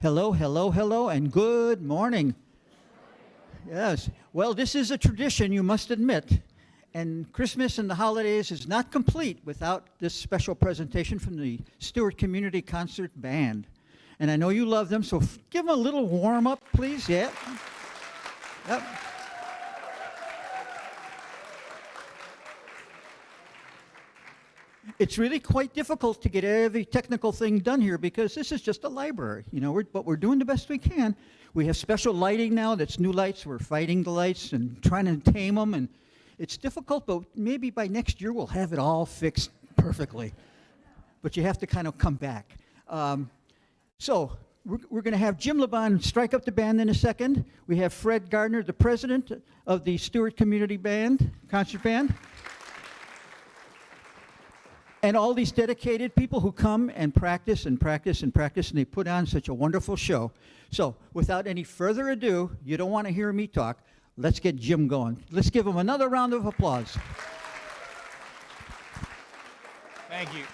Hello, hello, hello, and good morning. Yes. Well, this is a tradition, you must admit. And Christmas and the holidays is not complete without this special presentation from the Stuart Community Concert Band. And I know you love them, so give them a little warm up, please. Yeah. Yep. It's really quite difficult to get every technical thing done here because this is just a library, but we're doing the best we can. We have special lighting now, that's new lights. We're fighting the lights and trying to tame them, and it's difficult, but maybe by next year we'll have it all fixed perfectly. But you have to kind of come back. So we're going to have Jim Laban strike up the band in a second. We have Fred Gardner, the president of the Stuart Community Band, Concert Band. And all these dedicated people who come and practice and practice and practice, and they put on such a wonderful show. So without any further ado, you don't want to hear me talk. Let's get Jim going. Let's give him another round of applause. Thank you.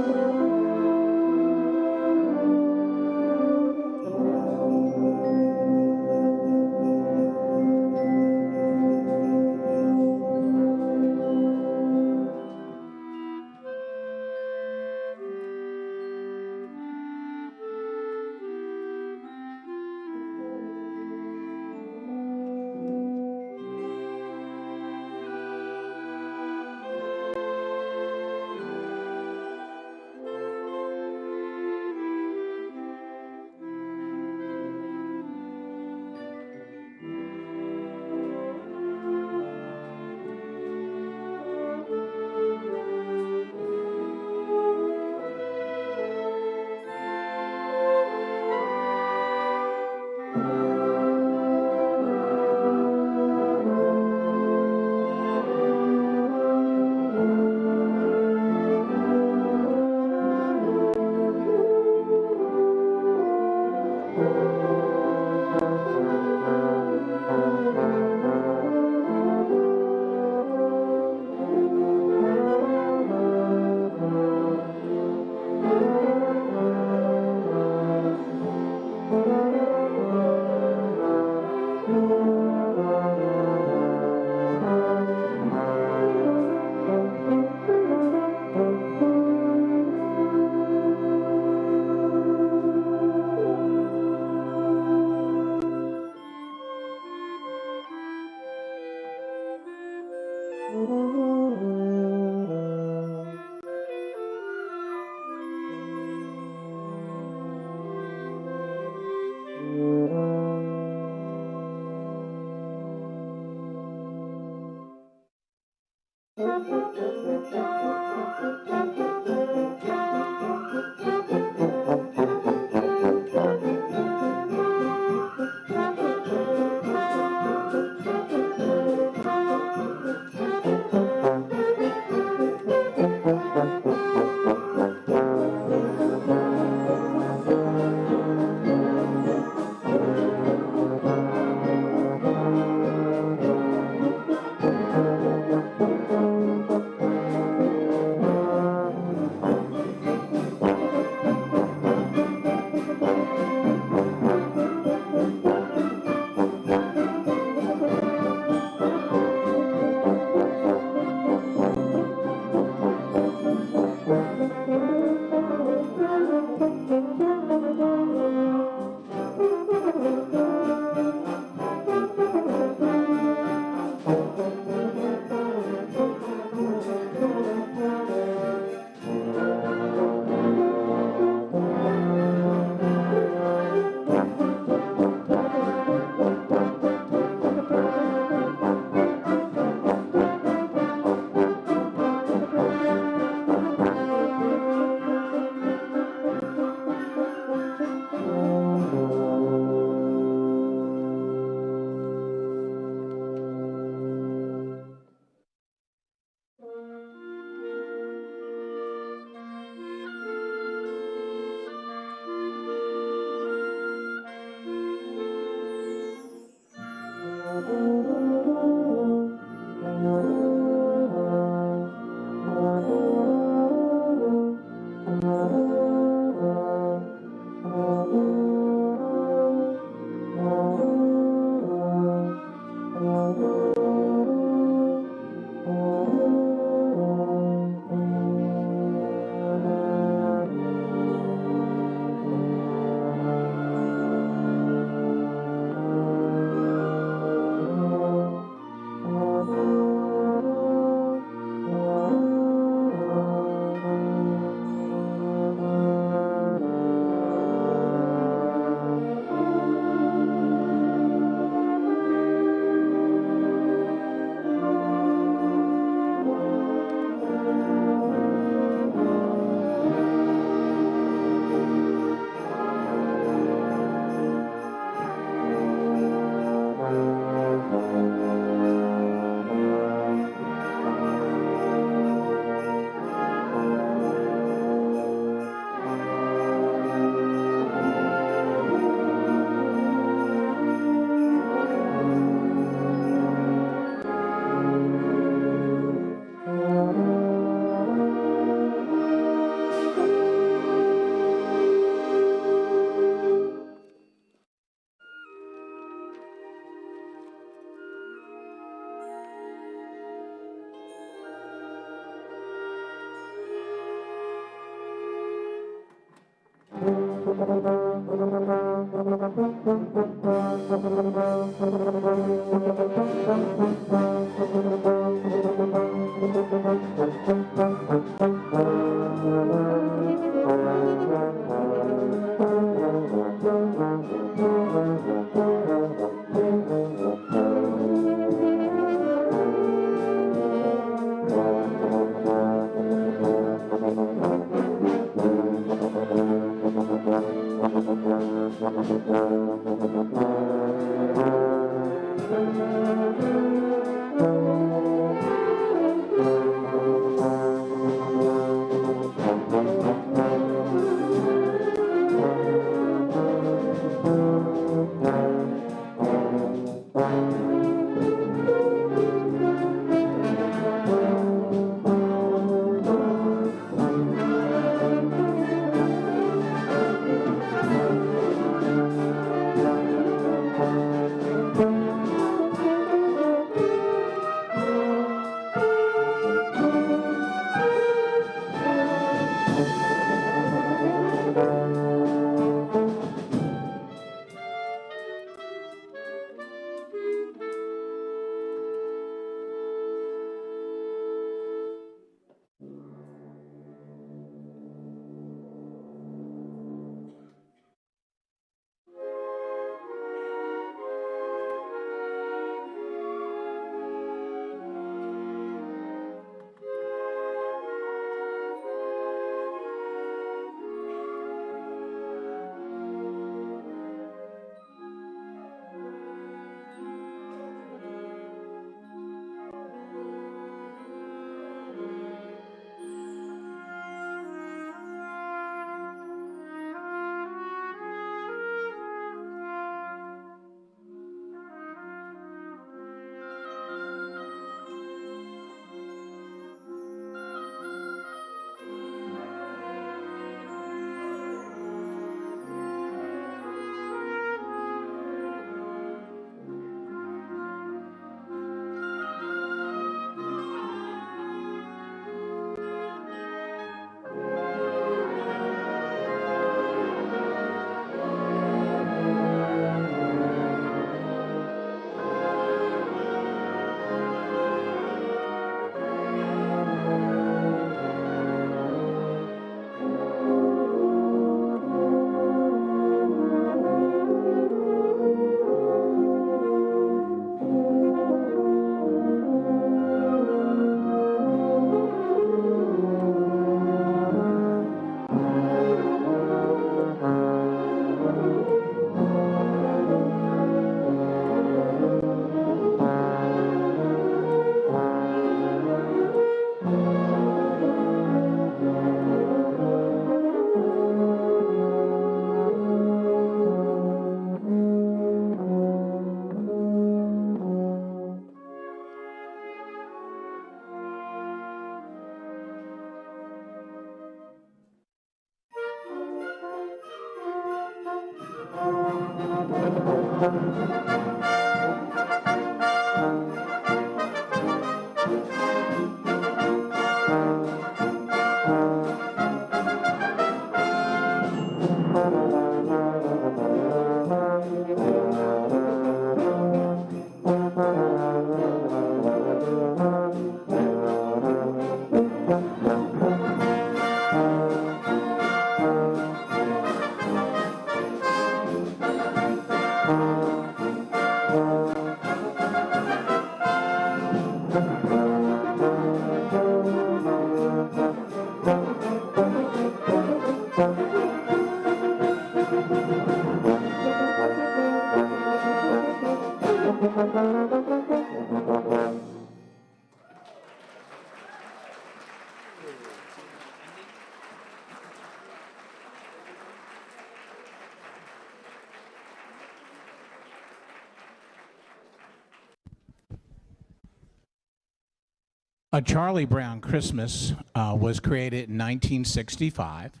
A Charlie Brown Christmas was created in 1965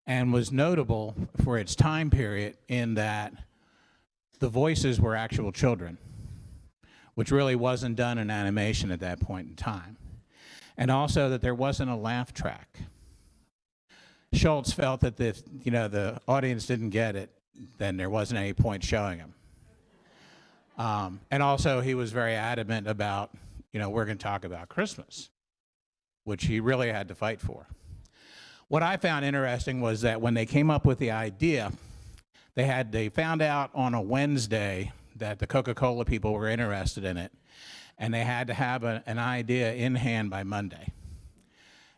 and was notable for its time period in that the voices were actual children, which really wasn't done in animation at that point in time. And also that there wasn't a laugh track. Schultz felt that if, the audience didn't get it, then there wasn't any point showing him. And also, he was very adamant about, we're going to talk about Christmas, which he really had to fight for. What I found interesting was that when they came up with the idea, they found out on a Wednesday that the Coca-Cola people were interested in it, and they had to have an idea in hand by Monday.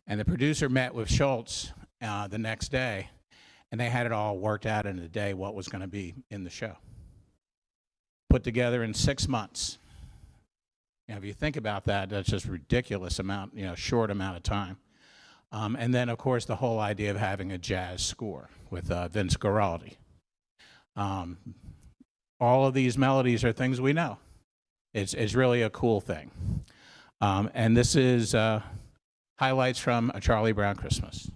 And the producer met with Schultz the next day, and they had it all worked out in a day what was going to be in the show. Put together in 6 months. If you think about that, that's just ridiculous amount, short amount of time. And then, of course, the whole idea of having a jazz score with Vince Guaraldi. All of these melodies are things we know. It's really a cool thing. And this is highlights from A Charlie Brown Christmas.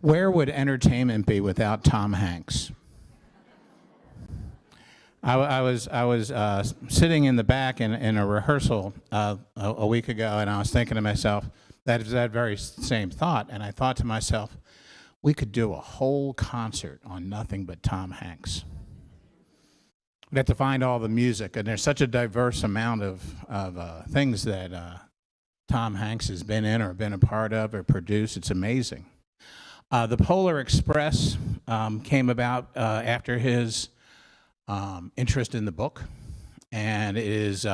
Where would entertainment be without Tom Hanks? I was sitting in the back in a rehearsal a week ago, and I was thinking to myself that very same thought, and I thought to myself, we could do a whole concert on nothing but Tom Hanks. We'd have to find all the music, and there's such a diverse amount of things that Tom Hanks has been in or been a part of or produced. It's amazing. The Polar Express came about after his interest in the book, and it is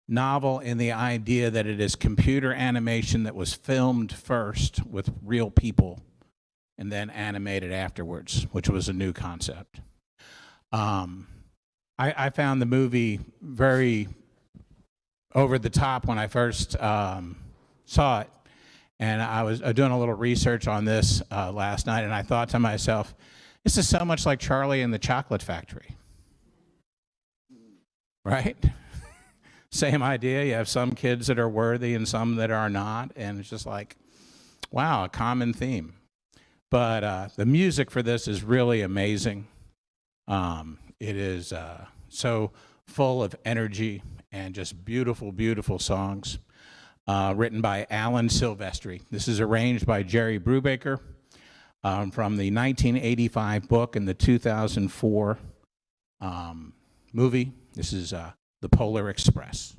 novel in the idea that it is computer animation that was filmed first with real people and then animated afterwards, which was a new concept. I found the movie very over the top when I first saw it, and I was doing a little research on this last night, and I thought to myself, this is so much like Charlie and the Chocolate Factory. Right? Same idea. You have some kids that are worthy and some that are not, and it's just like, wow, a common theme. But the music for this is really amazing. It is so full of energy and just beautiful, beautiful songs written by Alan Silvestri. This is arranged by Jerry Brubaker from the 1985 book and the 2004 movie. This is The Polar Express.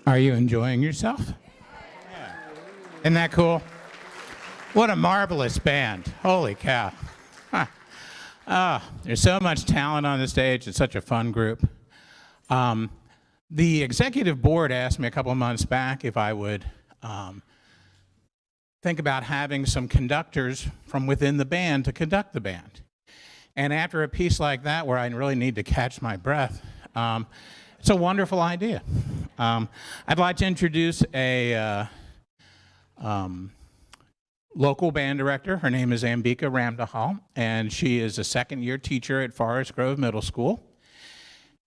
Are you enjoying yourself? Yeah. Isn't that cool? What a marvelous band. Holy cow. Huh. There's so much talent on the stage. It's such a fun group. The executive board asked me a couple of months back if I would think about having some conductors from within the band to conduct the band. And after a piece like that, where I really need to catch my breath, it's a wonderful idea. I'd like to introduce a local band director. Her name is Ambika Ramdahal, and she is a second-year teacher at Forest Grove Middle School.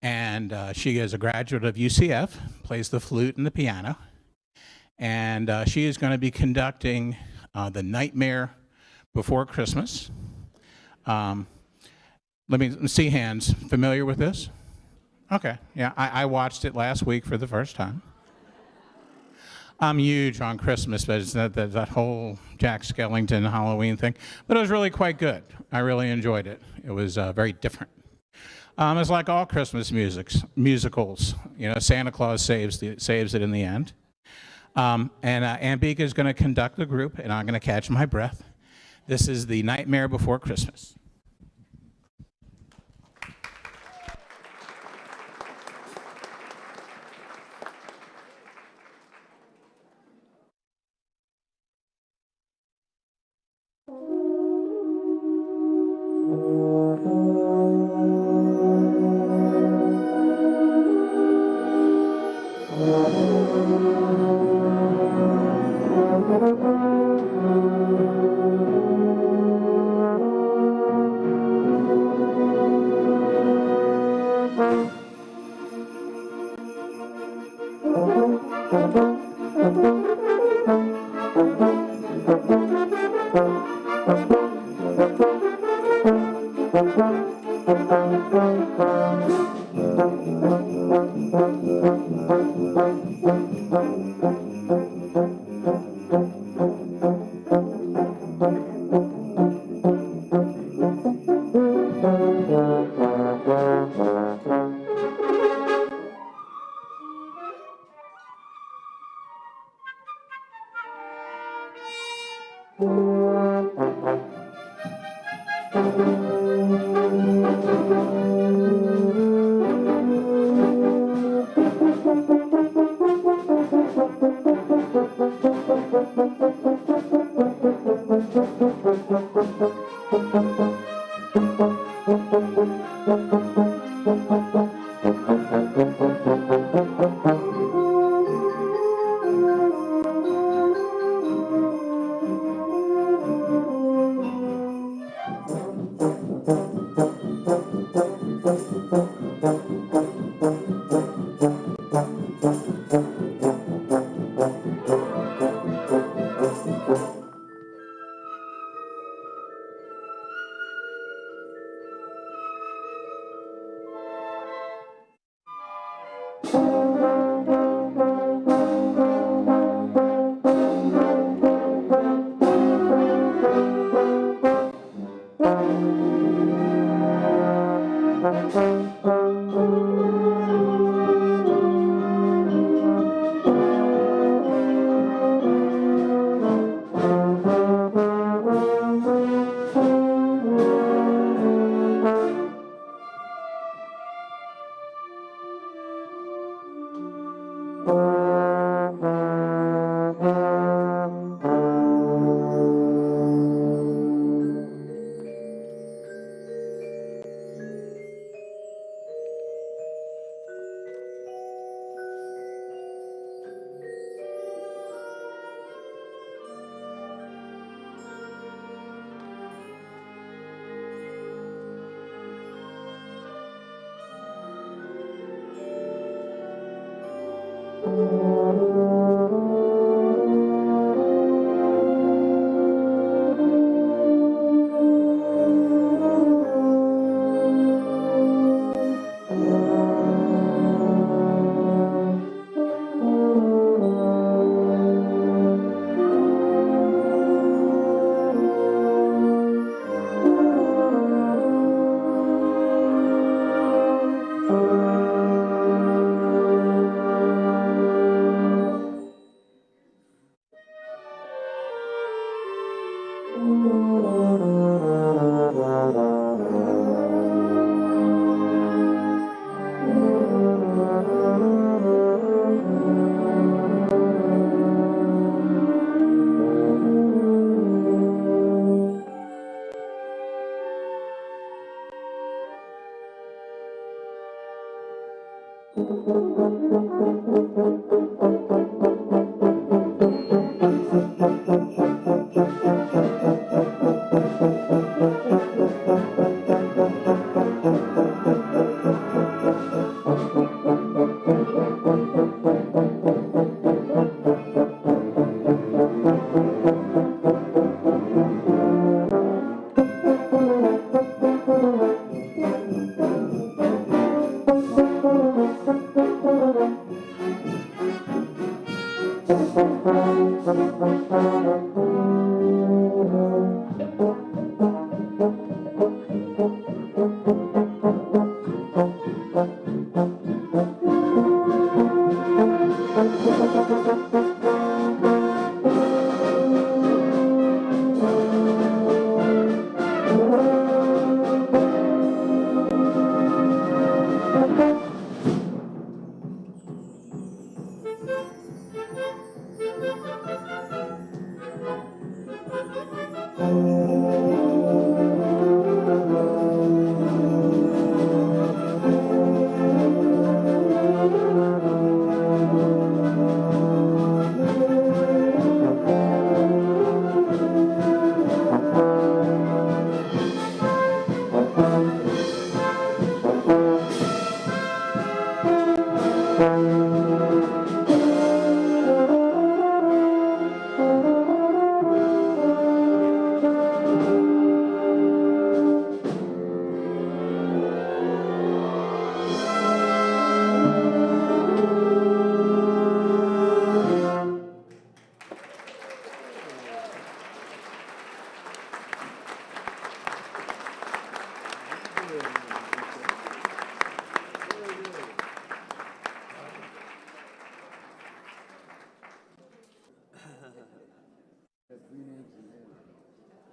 And she is a graduate of UCF, plays the flute and the piano. And she is going to be conducting The Nightmare Before Christmas. Let me see hands. Familiar with this? Okay, yeah, I watched it last week for the first time. I'm huge on Christmas, but it's that whole Jack Skellington Halloween thing. But it was really quite good. I really enjoyed it. It was very different. It's like all Christmas musicals. You know, Santa Claus saves it in the end. And Ambika is going to conduct the group, and I'm going to catch my breath. This is The Nightmare Before Christmas.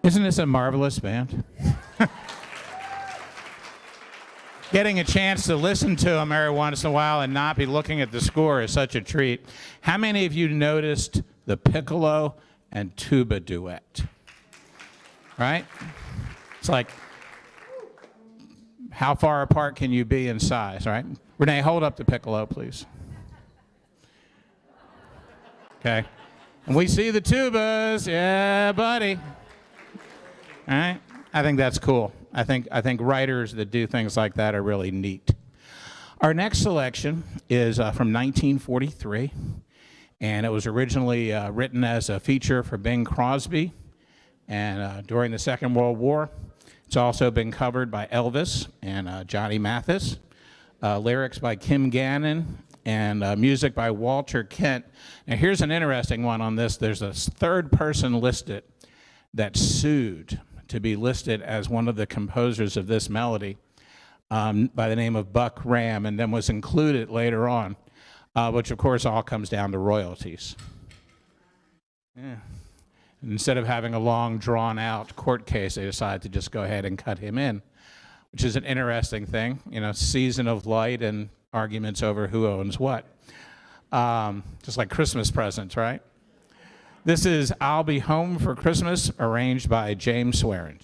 Isn't this a marvelous band? Getting a chance to listen to them every once in a while and not be looking at the score is such a treat. How many of you noticed the piccolo and tuba duet? Right? It's like, how far apart can you be in size, right? Renee, hold up the piccolo, please. Okay. And we see the tubas. Yeah, buddy. All right? I think that's cool. I think writers that do things like that are really neat. Our next selection is from 1943, and it was originally written as a feature for Bing Crosby, and during the Second World War. It's also been covered by Elvis and Johnny Mathis, lyrics by Kim Gannon, and music by Walter Kent. Now here's an interesting one on this. There's a third person listed that sued to be listed as one of the composers of this melody by the name of Buck Ram, and then was included later on, which of course all comes down to royalties. Yeah. Instead of having a long drawn-out court case, they decided to just go ahead and cut him in, which is an interesting thing, you know, season of light and arguments over who owns what. Just like Christmas presents, right? This is I'll Be Home for Christmas, arranged by James Swearingen.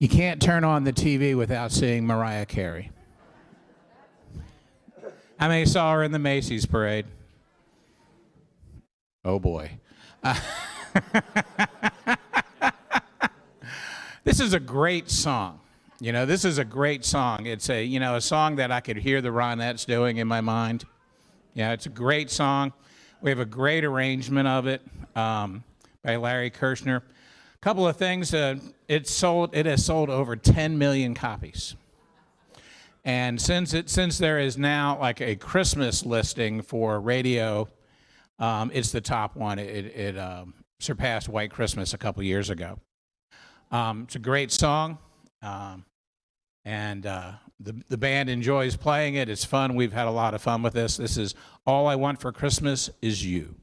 You can't turn on the TV without seeing Mariah Carey. How many saw her in the Macy's parade? Oh boy. This is a great song. You know, this is a great song. It's a, you know, a song that I could hear the Ronettes doing in my mind. Yeah, it's a great song. We have a great arrangement of it by Larry Kirshner. A couple of things. It has sold over 10 million copies. And since there is now like a Christmas listing for radio, it's the top one. It surpassed White Christmas a couple years ago. It's a great song, and the band enjoys playing it. It's fun. We've had a lot of fun with this. This is All I Want for Christmas Is You.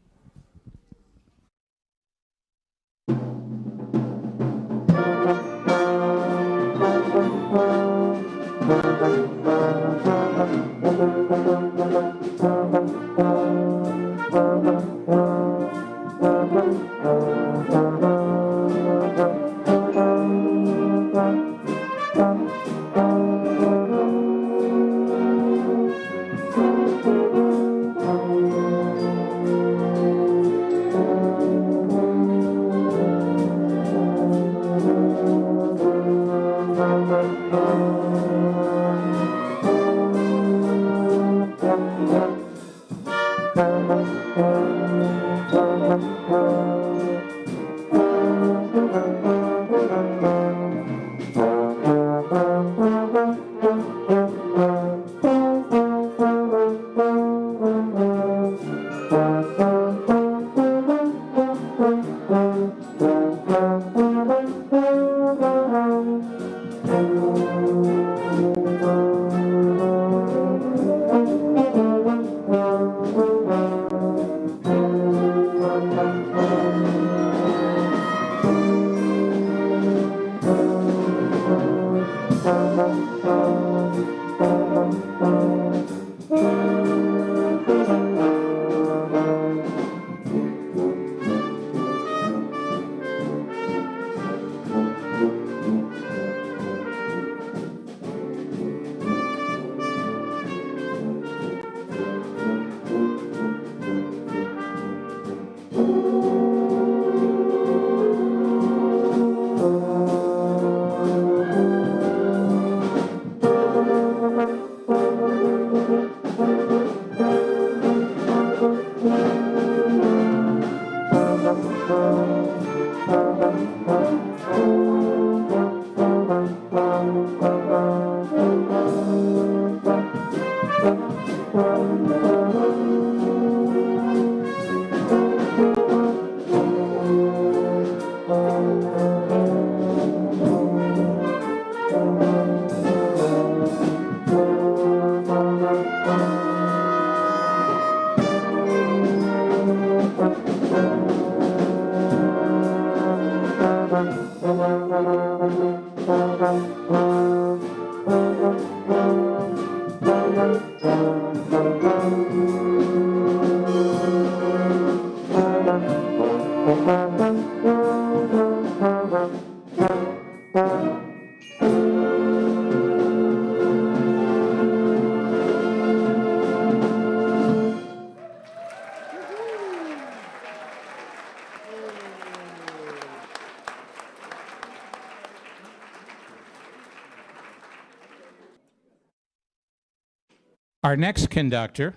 Our next conductor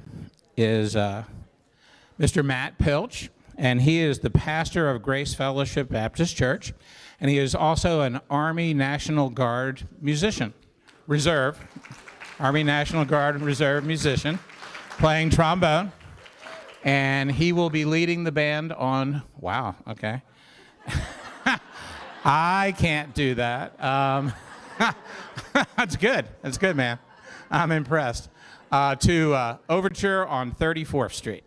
is Mr. Matt Pilch, and he is the pastor of Grace Fellowship Baptist Church, and he is also an Army National Guard musician, Reserve, Army National Guard Reserve musician, playing trombone, and he will be leading the band on, wow, okay. I can't do that. That's good, man. I'm impressed. To Overture on 34th Street.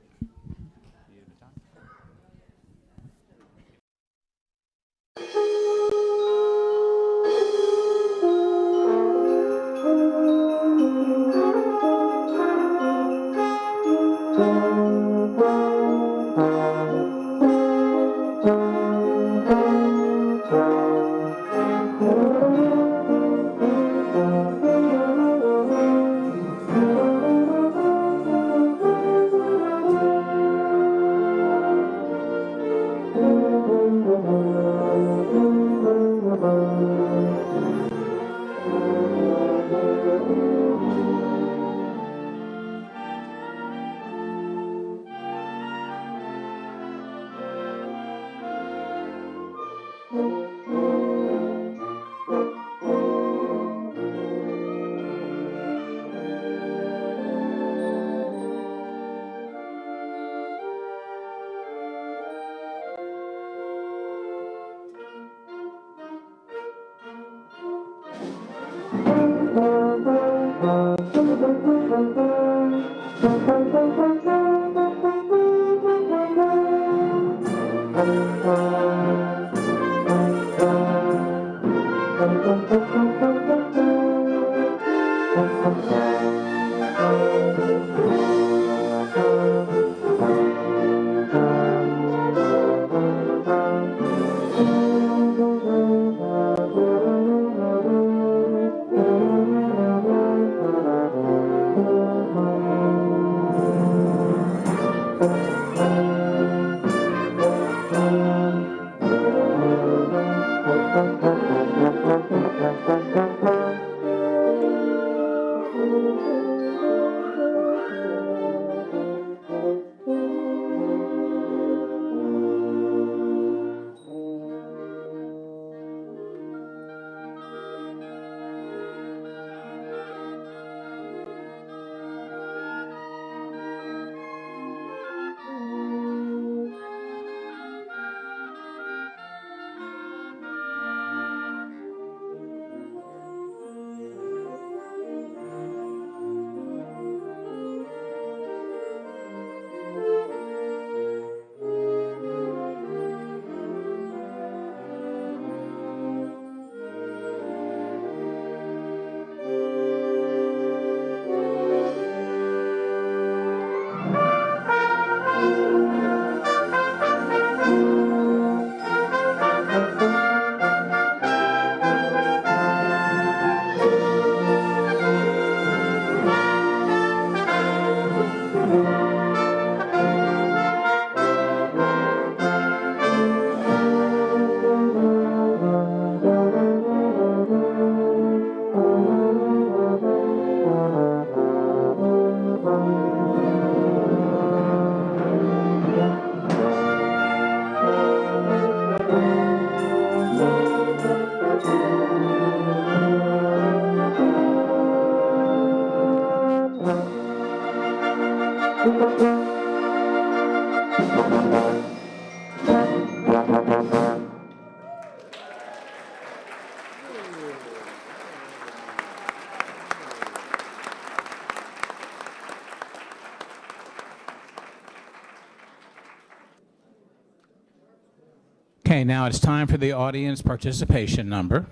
Okay, now it's time for the audience participation number.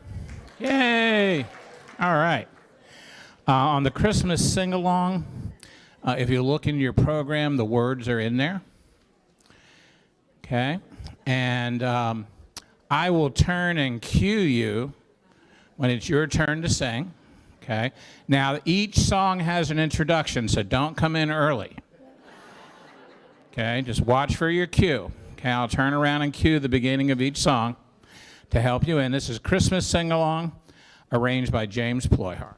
Yay! All right. On the Christmas sing-along, if you look in your program, the words are in there. Okay? And I will turn and cue you when it's your turn to sing. Okay? Now, each song has an introduction, so don't come in early. Okay? Just watch for your cue. Okay, I'll turn around and cue the beginning of each song to help you in. This is Christmas Sing-Along, arranged by James Ployhart.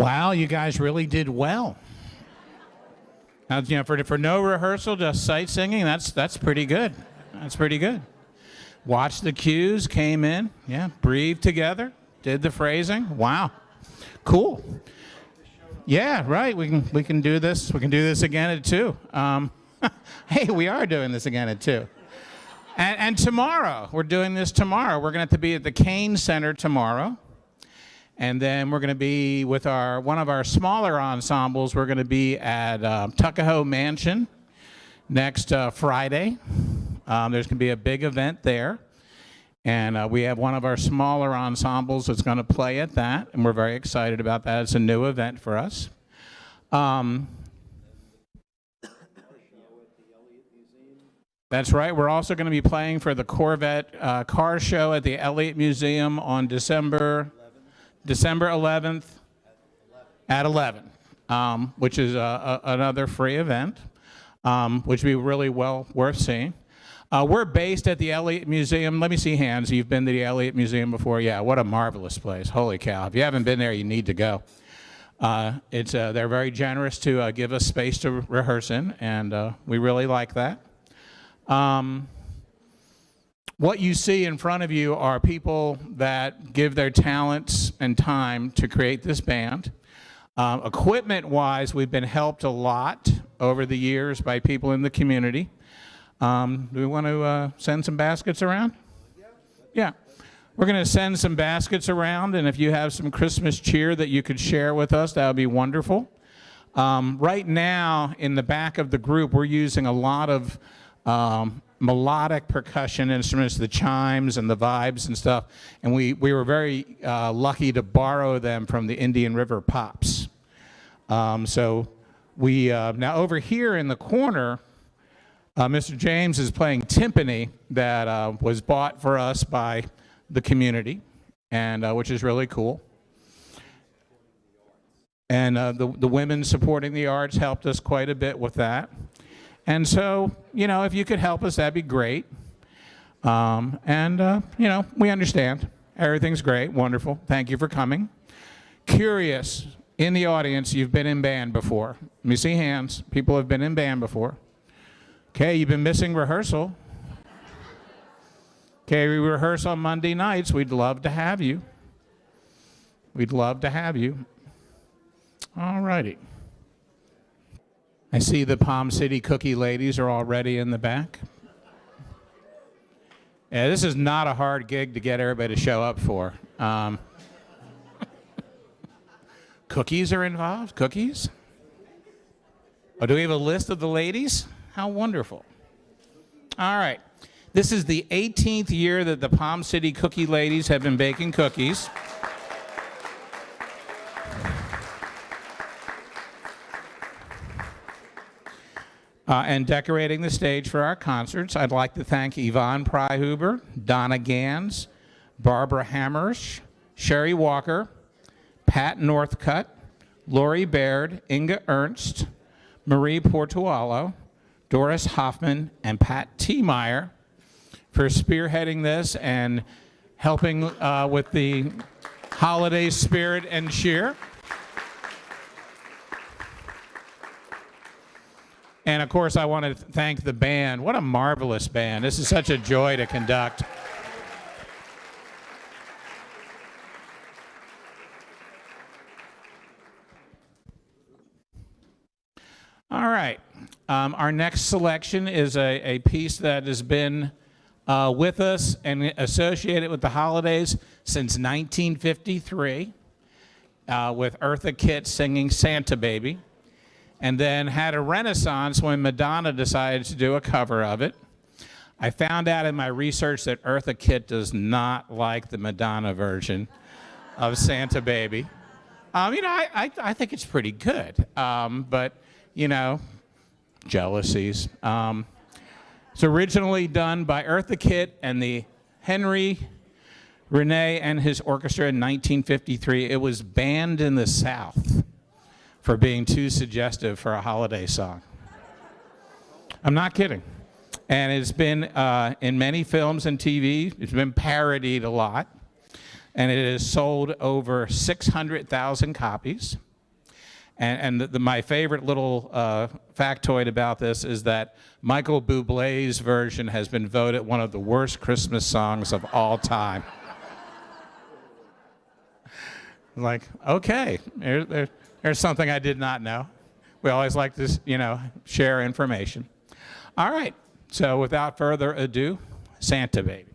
Wow, you guys really did well. Now, you know, for no rehearsal, just sight singing, that's pretty good. That's pretty good. Watched the cues, came in, yeah, breathed together, did the phrasing. Wow, cool. Yeah, right. We can do this. We can do this again at 2. Hey, we are doing this again at 2. And tomorrow, we're doing this tomorrow. We're going to have to be at the Kane Center tomorrow. And then we're going to be with one of our smaller ensembles. We're going to be at Tuckahoe Mansion next Friday. There's going to be a big event there. And we have one of our smaller ensembles that's going to play at that, and we're very excited about that. It's a new event for us. That's right. We're also going to be playing for the Corvette car show at the Elliott Museum on December 11th at 11, which is another free event, which would be really well worth seeing. We're based at the Elliott Museum. Let me see hands. You've been to the Elliott Museum before? Yeah, what a marvelous place. Holy cow. If you haven't been there, you need to go. They're very generous to give us space to rehearse in, and we really like that. What you see in front of you are people that give their talents and time to create this band. Equipment-wise, we've been helped a lot over the years by people in the community. Do we want to send some baskets around? Yeah. We're going to send some baskets around, and if you have some Christmas cheer that you could share with us, that would be wonderful. Right now, in the back of the group, we're using a lot of melodic percussion instruments, the chimes and the vibes and stuff, and we were very lucky to borrow them from the Indian River Pops. So we now over here in the corner, Mr. James is playing timpani that was bought for us by the community, and which is really cool. And the women supporting the arts helped us quite a bit with that. And so, if you could help us, that'd be great. We understand. Everything's great, wonderful. Thank you for coming. Curious, in the audience, you've been in band before. Let me see hands. People have been in band before. Okay, you've been missing rehearsal. Okay, we rehearse on Monday nights. We'd love to have you. We'd love to have you. All righty. I see the Palm City Cookie ladies are already in the back. Yeah, this is not a hard gig to get everybody to show up for. Cookies are involved? Cookies? Oh, do we have a list of the ladies? How wonderful. All right. This is the 18th year that the Palm City Cookie ladies have been baking cookies. And decorating the stage for our concerts. I'd like to thank Yvonne Pryhuber, Donna Gans, Barbara Hammersch, Sherry Walker, Pat Northcutt, Lori Baird, Inga Ernst, Marie Portualo, Doris Hoffman, and Pat T. Meyer for spearheading this and helping with the holiday spirit and cheer. And of course, I want to thank the band. What a marvelous band. This is such a joy to conduct. All right. Our next selection is a piece that has been with us and associated with the holidays since 1953 with Eartha Kitt singing Santa Baby, and then had a renaissance when Madonna decided to do a cover of it. I found out in my research that Eartha Kitt does not like the Madonna version of Santa Baby. I think it's pretty good, but, jealousies. It's originally done by Eartha Kitt and the Henry Renee and his orchestra in 1953. It was banned in the South for being too suggestive for a holiday song. I'm not kidding. And it's been in many films and TV. It's been parodied a lot. And it has sold over 600,000 copies. And my favorite little factoid about this is that Michael Bublé's version has been voted one of the worst Christmas songs of all time. Like, okay, there's something I did not know. We always like to, share information. All right, so without further ado, Santa Baby.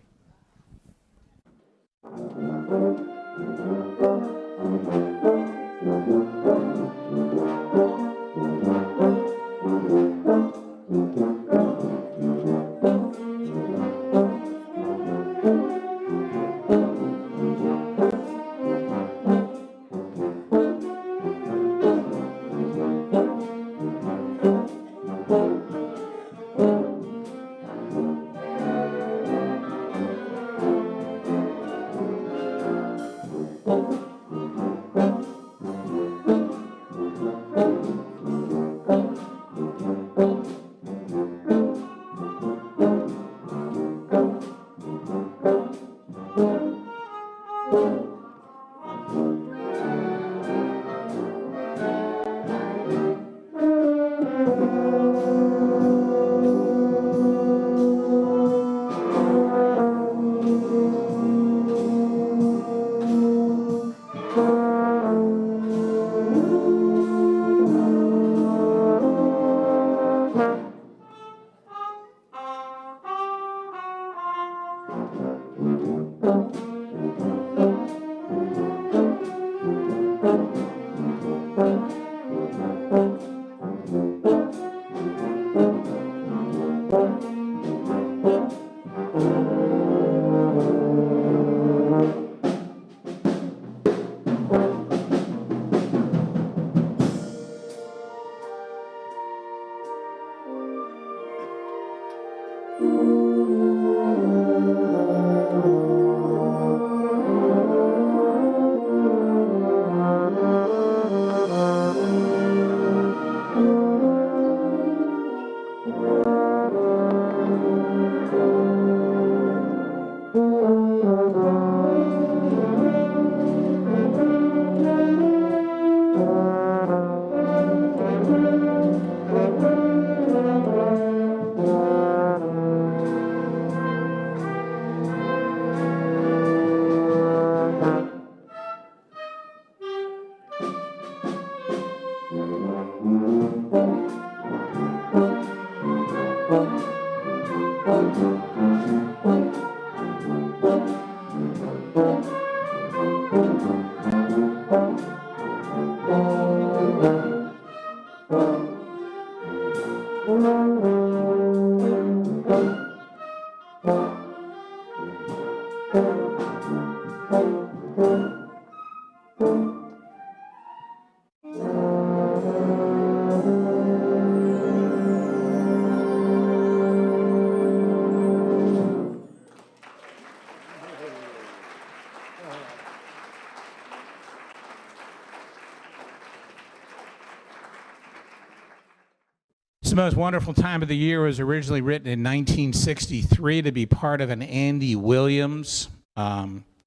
It's the most wonderful time of the year. It was originally written in 1963 to be part of an Andy Williams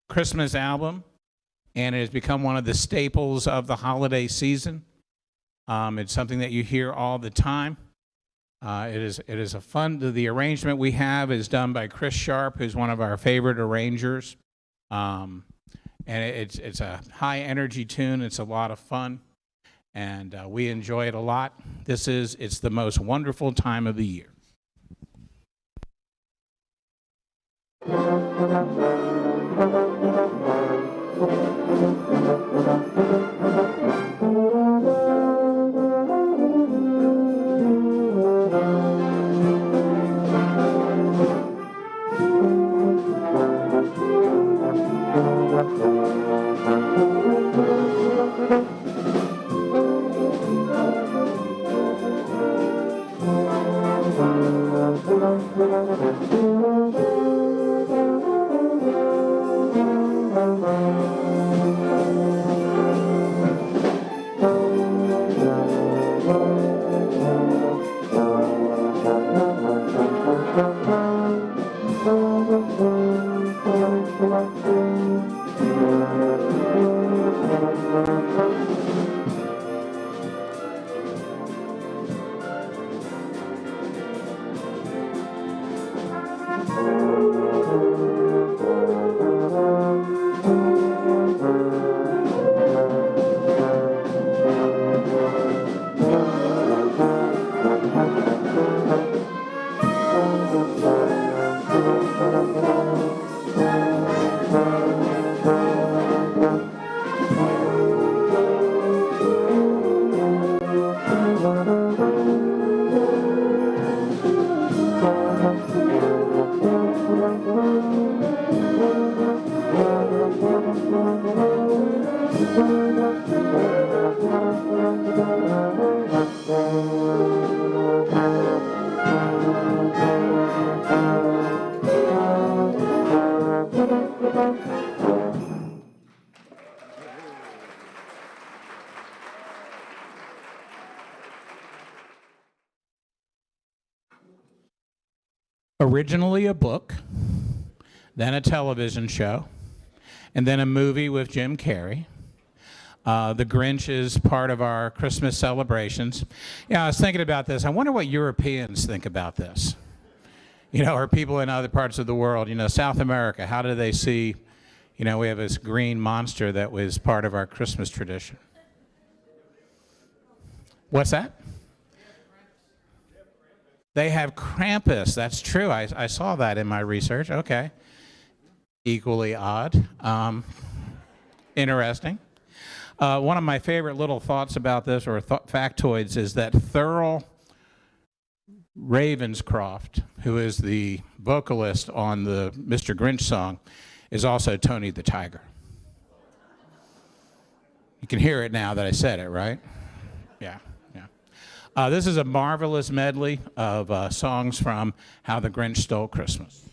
Christmas album, and it has become one of the staples of the holiday season. It's something that you hear all the time. It is a fun. The arrangement we have is done by Chris Sharp, who's one of our favorite arrangers, and it's a high energy tune. It's a lot of fun, and we enjoy it a lot. It's the most wonderful time of the year. Originally a book, then a television show, and then a movie with Jim Carrey. The Grinch is part of our Christmas celebrations. Yeah, I was thinking about this. I wonder what Europeans think about this. Or people in other parts of the world, South America, how do they see, we have this green monster that was part of our Christmas tradition. What's that? They have Krampus. That's true. I saw that in my research. Okay. equally odd, interesting. One of my favorite little thoughts about this, or factoids, is that Thurl Ravenscroft, who is the vocalist on the Mr. Grinch song, is also Tony the Tiger. You can hear it now that I said it, right? Yeah, yeah. This is a marvelous medley of songs from How the Grinch Stole Christmas.